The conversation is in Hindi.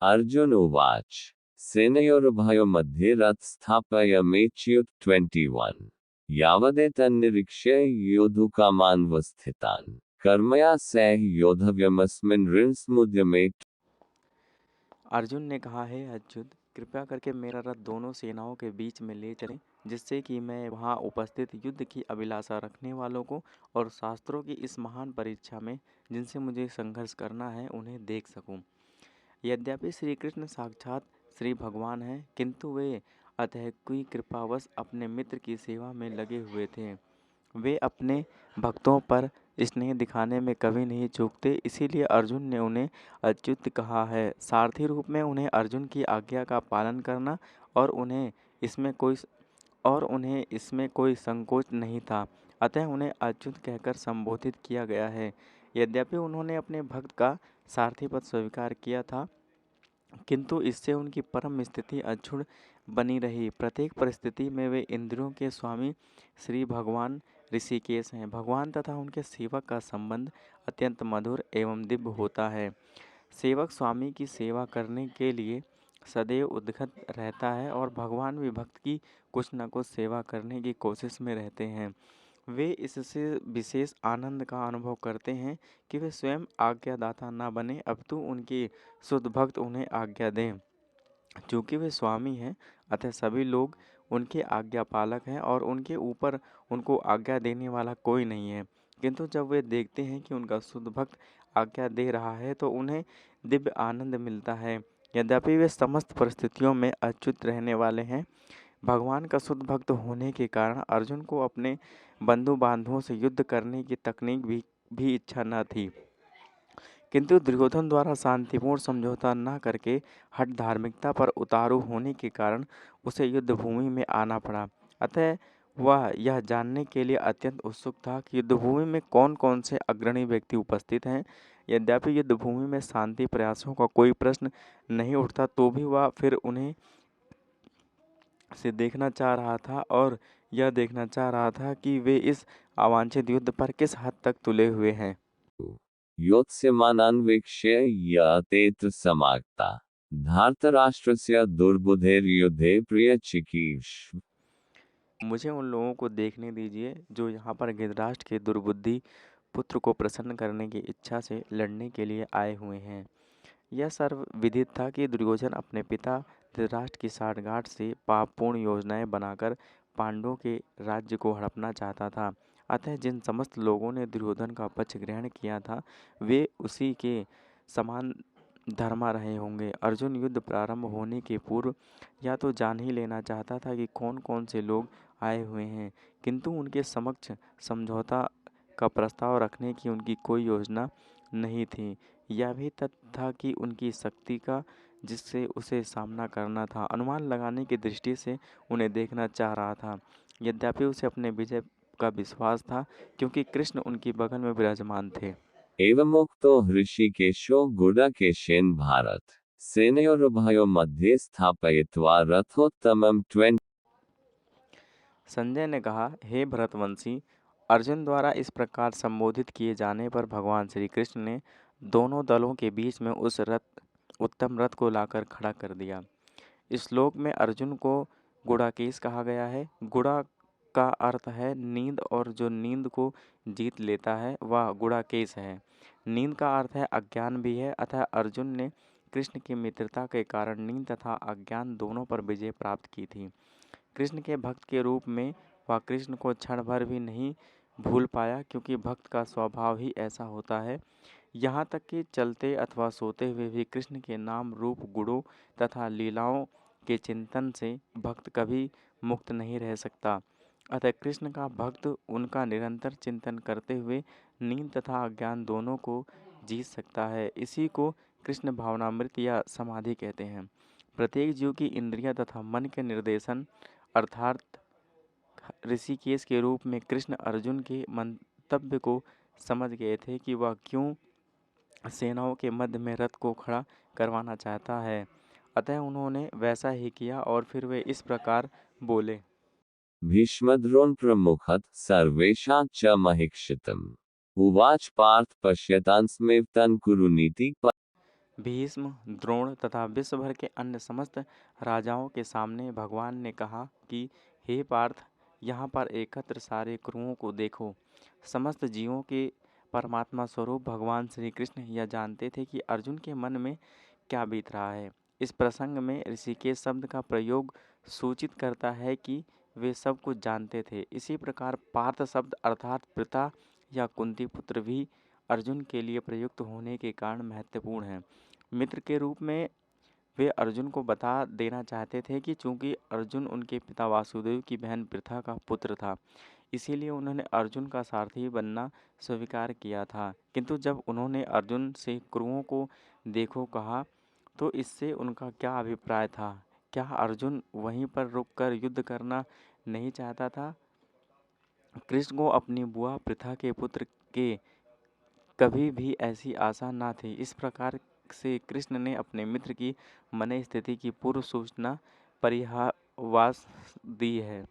अर्जुन उवाच सेनयोरुभयोः मध्ये रथस्थापयमेच्युत 21 यावदेतन्निरीक्ष्य योद्धुकामानवस्थितान् कर्मया सह योद्धव्यमस्मिन् ऋणसमुद्यमे। अर्जुन ने कहा, हे अच्युत, कृपया करके मेरा रथ दोनों सेनाओं के बीच में ले चलें, जिससे कि मैं वहां उपस्थित युद्ध की अभिलाषा रखने वालों को और शास्त्रों की इस महान परीक्षा में जिनसे मुझे संघर्ष करना है उन्हें देख सकूं। यद्यपि श्री कृष्ण साक्षात श्री भगवान हैं, किंतु वे अतैक्वी कृपावश अपने मित्र की सेवा में लगे हुए थे। वे अपने भक्तों पर स्नेह दिखाने में कभी नहीं चूकते, इसीलिए अर्जुन ने उन्हें अच्युत कहा है। सारथी रूप में उन्हें अर्जुन की आज्ञा का पालन करना और उन्हें इसमें कोई संकोच नहीं था, अतः उन्हें अच्युत कहकर संबोधित किया गया है। यद्यपि उन्होंने अपने भक्त का सारथी पद स्वीकार किया था, किंतु इससे उनकी परम स्थिति अक्षुण्ण बनी रही। प्रत्येक परिस्थिति में वे इंद्रियों के स्वामी श्री भगवान ऋषिकेश हैं। भगवान तथा उनके सेवक का संबंध अत्यंत मधुर एवं दिव्य होता है। सेवक स्वामी की सेवा करने के लिए सदैव उद्यत रहता है और भगवान भी भक्त की कुछ न कुछ सेवा करने की कोशिश में रहते हैं। वे इससे विशेष आनंद का अनुभव करते हैं कि वे स्वयं आज्ञादाता न बने, अपितु उनके शुद्ध भक्त उन्हें आज्ञा दें। चूँकि वे स्वामी हैं, अतः सभी लोग उनके आज्ञा पालक हैं और उनके ऊपर उनको आज्ञा देने वाला कोई नहीं है। किंतु जब वे देखते हैं कि उनका शुद्ध भक्त आज्ञा दे रहा है तो उन्हें दिव्य आनंद मिलता है। यद्यपि वे समस्त परिस्थितियों में अच्युत रहने वाले हैं, भगवान का शुद्ध भक्त होने के कारण अर्जुन को अपने बंधु बांधवों से युद्ध करने की तकनीक भी इच्छा न थी, किंतु दुर्योधन द्वारा शांतिपूर्ण समझौता न करके हठ धार्मिकता पर उतारू होने के कारण उसे युद्ध भूमि में आना पड़ा। अतः वह यह जानने के लिए अत्यंत उत्सुक था कि युद्ध भूमि में कौन कौन से अग्रणी व्यक्ति उपस्थित हैं। यद्यपि युद्ध भूमि में शांति प्रयासों का कोई प्रश्न नहीं उठता, तो भी वह फिर उन्हें से देखना चाह रहा था और यह देखना चाह रहा था कि वे इस अवांछित युद्ध पर किस हद तक तुले हुए हैं। योत्स्यमानान्वीक्ष्य यतेऽत्र समागता धार्तराष्ट्रस्य दुर्बुद्धेर्युद्धे प्रियचिकीर्ष। मुझे उन लोगों को देखने दीजिए जो यहाँ पर धृतराष्ट्र के दुर्बुद्धि पुत्र को प्रसन्न करने की इच्छा से लड़ने के लिए आए हुए हैं। यह सर्वविदित था कि दुर्योधन अपने पिता धृतराष्ट्र की साठगांठ से पापपूर्ण योजनाएं बनाकर पांडवों के राज्य को हड़पना चाहता था। अतः जिन समस्त लोगों ने दुर्योधन का पक्ष ग्रहण किया था, वे उसी के समान धर्मा रहे होंगे। अर्जुन युद्ध प्रारंभ होने के पूर्व या तो जान ही लेना चाहता था कि कौन कौन से लोग आए हुए हैं, किंतु उनके समक्ष समझौता का प्रस्ताव रखने की उनकी कोई योजना नहीं थी। यह भी तथ्य था कि उनकी शक्ति का जिससे उसे सामना करना था, अनुमान लगाने की दृष्टि से उन्हें देखना चाह रहा था। यद्यपि उसे अपने विजय का विश्वास था, क्योंकि कृष्ण उनकी बगल में विराजमान थे। एवमुक्तो हृषीकेशो गुडाकेशेन भारत सेनयोरुभयोः मध्ये स्थापयित्वा रथोत्तमं 20। संजय ने कहा, हे भरतवंशी, अर्जुन द्वारा इस प्रकार संबोधित किए जाने पर भगवान श्री कृष्ण ने दोनों दलों के बीच में उस उत्तम रथ को लाकर खड़ा कर दिया। इस श्लोक में अर्जुन को गुड़ाकेश कहा गया है। गुड़ा का अर्थ है नींद, और जो नींद को जीत लेता है वह गुड़ाकेश है। नींद का अर्थ है अज्ञान भी है, अतः अर्जुन ने कृष्ण की मित्रता के कारण नींद तथा अज्ञान दोनों पर विजय प्राप्त की थी। कृष्ण के भक्त के रूप में वह कृष्ण को क्षण भर भी नहीं भूल पाया, क्योंकि भक्त का स्वभाव ही ऐसा होता है। यहाँ तक कि चलते अथवा सोते हुए भी कृष्ण के नाम रूप गुणों तथा लीलाओं के चिंतन से भक्त कभी मुक्त नहीं रह सकता। अतः कृष्ण का भक्त उनका निरंतर चिंतन करते हुए नींद तथा अज्ञान दोनों को जीत सकता है। इसी को कृष्ण भावनामृत या समाधि कहते हैं। प्रत्येक जीव की इंद्रियां तथा मन के निर्देशन अर्थात ऋषिकेश के रूप में कृष्ण अर्जुन के मंतव्य को समझ गए थे कि वह क्यों सेनाओं के मध्य में रथ को खड़ा करवाना चाहता है। अतः उन्होंने वैसा ही किया और फिर वे इस प्रकार बोले। भीष्मद्रोण प्रमुखत सर्वेषां च महीक्षितम् उवाच पार्थ पश्यतान् स्मेव तन् कुरुनीति। भीष्म, द्रोण तथा विश्व भर के अन्य समस्त राजाओं के सामने भगवान ने कहा कि हे पार्थ, यहाँ पर एकत्र सारे कुरुओं को देखो। समस्त जीवों के परमात्मा स्वरूप भगवान श्री कृष्ण यह जानते थे कि अर्जुन के मन में क्या बीत रहा है। इस प्रसंग में ऋषिकेश शब्द का प्रयोग सूचित करता है कि वे सब कुछ जानते थे। इसी प्रकार पार्थ शब्द अर्थात पिता या कुंती पुत्र भी अर्जुन के लिए प्रयुक्त होने के कारण महत्वपूर्ण है। मित्र के रूप में वे अर्जुन को बता देना चाहते थे कि चूंकि अर्जुन उनके पिता वासुदेव की बहन पृथा का पुत्र था, इसीलिए उन्होंने अर्जुन का सारथी बनना स्वीकार किया था। किंतु जब उन्होंने अर्जुन से कुरुओं को देखो कहा, तो इससे उनका क्या अभिप्राय था? क्या अर्जुन वहीं पर रुककर युद्ध करना नहीं चाहता था? कृष्ण को अपनी बुआ पृथा के पुत्र के कभी भी ऐसी आशा ना थी। इस प्रकार से कृष्ण ने अपने मित्र की मन स्थिति की पूर्व सूचना परिहावास दी है।